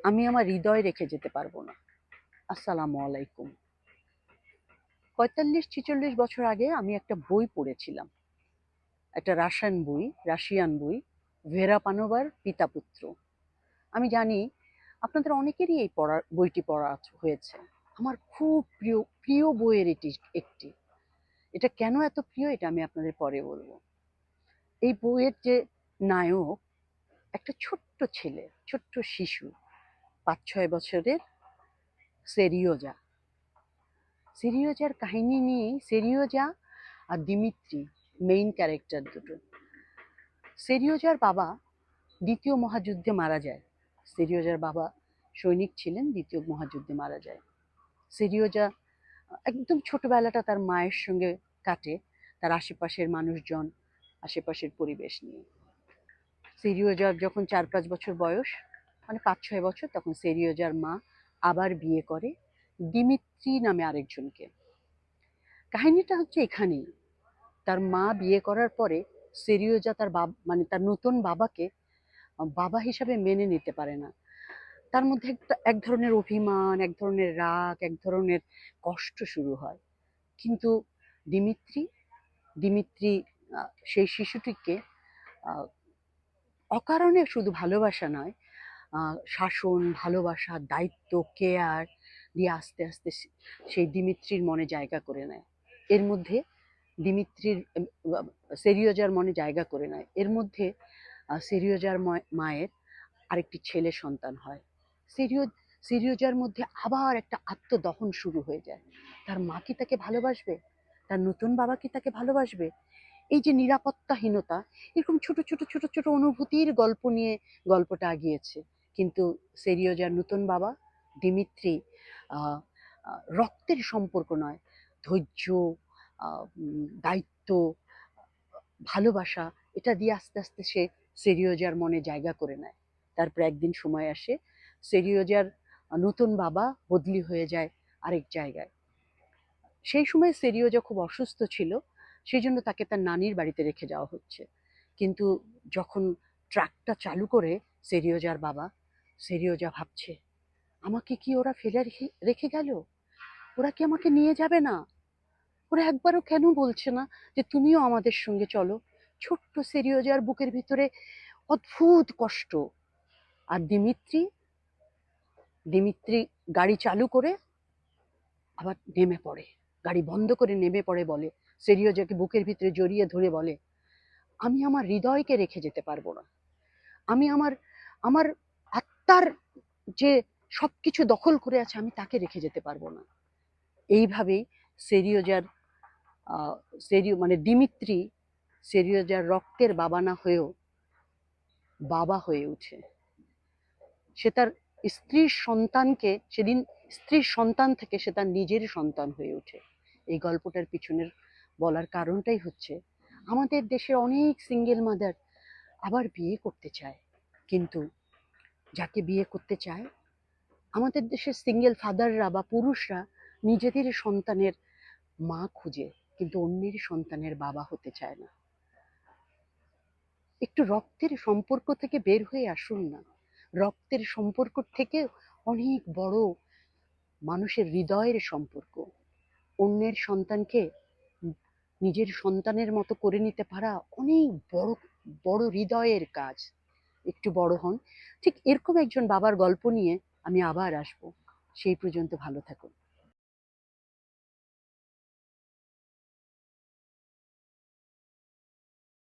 আমি আমার হৃদয় রেখে যেতে পারবো না। আসসালামু আলাইকুম। ৪৫-৪৬ বছর আগে আমি একটা বই পড়েছিলাম, একটা রাশিয়ান বই, ভেরা পানোভার পিতা পুত্র। আমি জানি আপনাদের অনেকেরই এই বইটি পড়া হয়েছে। আমার খুব প্রিয় প্রিয় বইয়ের এটি একটি। এটা কেন এত প্রিয় এটা আমি আপনাদের পরে বলবো। এই বইয়ের যে নায়ক একটা ছোট্ট ছেলে, ছোট্ট শিশু, ৫-৬ বছরের সেরিওজা। সেরিওজার কাহিনী নিয়েই সেরিওজা আর দিমিত্রি মেইন ক্যারেক্টার দুটো। সেরিওজার বাবা দ্বিতীয় মহাযুদ্ধে মারা যায়। সেরিওজার বাবা সৈনিক ছিলেন, দ্বিতীয় মহাযুদ্ধে মারা যায়। সেরিওজা একদম ছোটবেলাটা তার মায়ের সঙ্গে কাটে, তার আশেপাশের মানুষজন, আশেপাশের পরিবেশ নিয়ে। সেরিওজার যখন ৪-৫ বছর বয়স, মানে ৫-৬ বছর, তখন সেরিওজার মা আবার বিয়ে করে দিমিত্রি নামে আরেকজনকে। কাহিনীটা হচ্ছে এখানেই। তার মা বিয়ে করার পরে সেরিওজা তার মানে তার নতুন বাবাকে বাবা হিসাবে মেনে নিতে পারে না। তার মধ্যে এক ধরনের অভিমান, এক ধরনের রাগ, এক ধরনের কষ্ট শুরু হয়। কিন্তু দিমিত্রি দিমিত্রি সেই শিশুটিকে অকারণে শুধু ভালোবাসা নয়, শাসন, ভালোবাসা, দায়িত্ব, কেয়ার দিয়ে আস্তে আস্তে সেই দিমিত্রির মনে জায়গা করে নেয়। এর মধ্যে দিমিত্রির সেরিওজার মনে জায়গা করে নেয়। এর মধ্যে সেরিওজার মায়ের আরেকটি ছেলে সন্তান হয়। সেরিওজার মধ্যে আবার একটা আত্মদহন শুরু হয়ে যায়। তার মা কি তাকে ভালোবাসবে? তার নতুন বাবা কি তাকে ভালোবাসবে? এই যে নিরাপত্তাহীনতা, এরকম ছোট ছোট ছোট ছোট অনুভূতির গল্প নিয়ে গল্পটা আগিয়েছে। কিন্তু সেরিওজার নতুন বাবা দিমিত্রি রক্তের সম্পর্ক নয়, ধৈর্য, দায়িত্ব, ভালোবাসা, এটা দিয়ে আস্তে আস্তে সে সেরিওজার মনে জায়গা করে নেয়। তারপর একদিন সময় আসে, সেরিওজার নতুন বাবা বদলি হয়ে যায় আরেক জায়গায়। সেই সময় সেরিওজা খুব অসুস্থ ছিল, সেই জন্য তাকে তার নানির বাড়িতে রেখে যাওয়া হচ্ছে। কিন্তু যখন ট্রাকটা চালু করে সেরিওজার বাবা, সেরিওজা ভাবছে, আমাকে কি ওরা ফেলে রেখে গেল? ওরা কি আমাকে নিয়ে যাবে না? ওরা একবারও কেন বলছে না যে তুমিও আমাদের সঙ্গে চলো? ছোট্ট সেরিওজার বুকের ভিতরে অদ্ভুত কষ্ট। আর দিমিত্রি দিমিত্রি গাড়ি চালু করে আবার নেমে পড়ে, গাড়ি বন্ধ করে নেমে পড়ে, বলে, সেরিওজাকে বুকের ভিতরে জড়িয়ে ধরে বলে, আমি আমার হৃদয়কে রেখে যেতে পারবো না। আমি আমার আমার আত্মার যে সবকিছু দখল করে আছে, আমি তাকে রেখে যেতে পারবো না। এইভাবেই সেরিওজার মানে দিমিত্রি সেরিওজার রক্তের বাবা না হয়েও বাবা হয়ে ওঠে। সে তার স্ত্রীর সন্তানকে সেদিন স্ত্রীর সন্তান থেকে সে তার নিজের সন্তান হয়ে ওঠে। এই গল্পটার পিছনের বলার কারণটাই হচ্ছে, আমাদের দেশের অনেক সিঙ্গেল মাদার আবার বিয়ে করতে চায়, কিন্তু যাকে বিয়ে করতে চায়, আমাদের দেশের সিঙ্গেল ফাদাররা বা পুরুষরা নিজেদের সন্তানের মা খুঁজে, কিন্তু অন্যের সন্তানের বাবা হতে চায় না। একটু রক্তের সম্পর্ক থেকে বের হয়ে আসুন না। রক্তের সম্পর্ক থেকে অনেক বড় মানুষের হৃদয়ের সম্পর্ক। অন্যের সন্তানকে নিজের সন্তানের মতো করে নিতে পারা অনেক বড় বড় হৃদয়ের কাজ। একটু বড় হন। ঠিক এরকম একজন বাবার গল্প নিয়ে আমি আবার আসবো। সেই পর্যন্ত ভালো থাকুন।